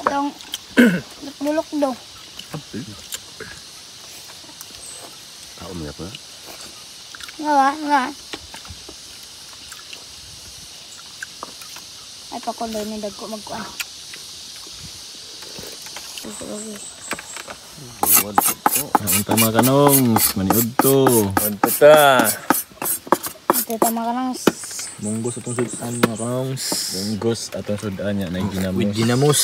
Dong bulok do. Tao mo apa? Nga. Ay pakuloy ni dagko magkuan. Unta mga kanong, maniud to. Unta ta. Ito tama ka nang Munggos atong sudan mga kanong. Munggos atong sudan nya na ginamos. With ginamos.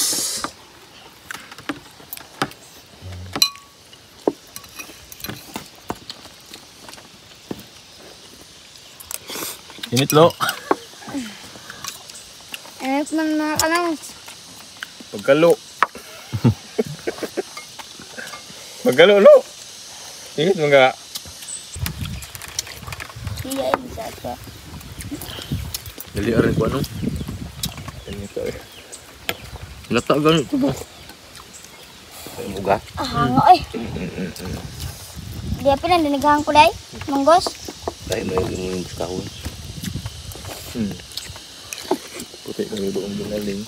Init lo. man mga kanang. Pagkalo. Pagkalo lo. Init mga. Iya bisa ka. Dali arin ko ano. Init eh. Lata ganun ito ba? Muga. Hango eh. Dia pina dinigahan ko dai. Monggos. Dahil may yung kahon. Puti na yung doong binaling.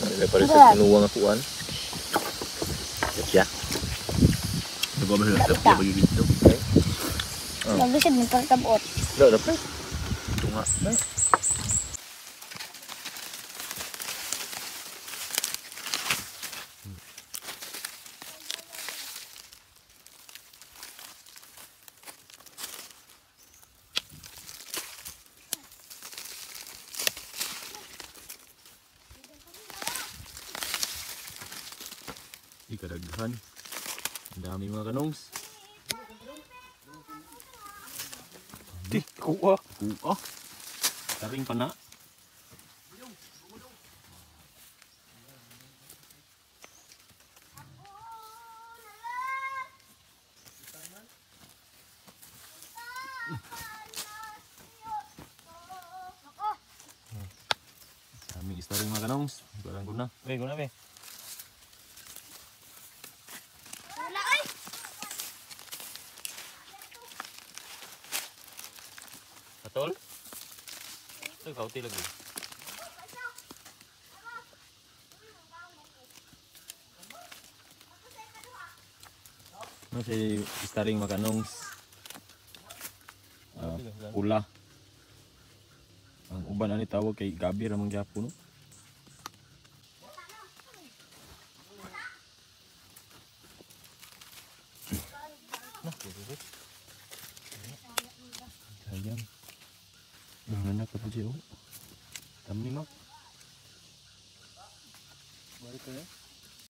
Nila pa rin sa pinuwang atuan. Siya. Nagawa ba sila sa bagi dito? Naglisod mo pagtabot. Dapat. Tunga na. Ikadaghan. Ang dami mga kanongs. Di, kuha. Kuha. Taring pa na. Dami istaring mga kanongs. Barang ko na. Ko na be. Atol? Ito, kauti lagi. Ano si istaring mga kanongs. Pula. Ang uban ani tawag kay gabi ramang gyapon no. Sayang. Nanganak ka pa siya oh. Tamni mak. Balik ko na.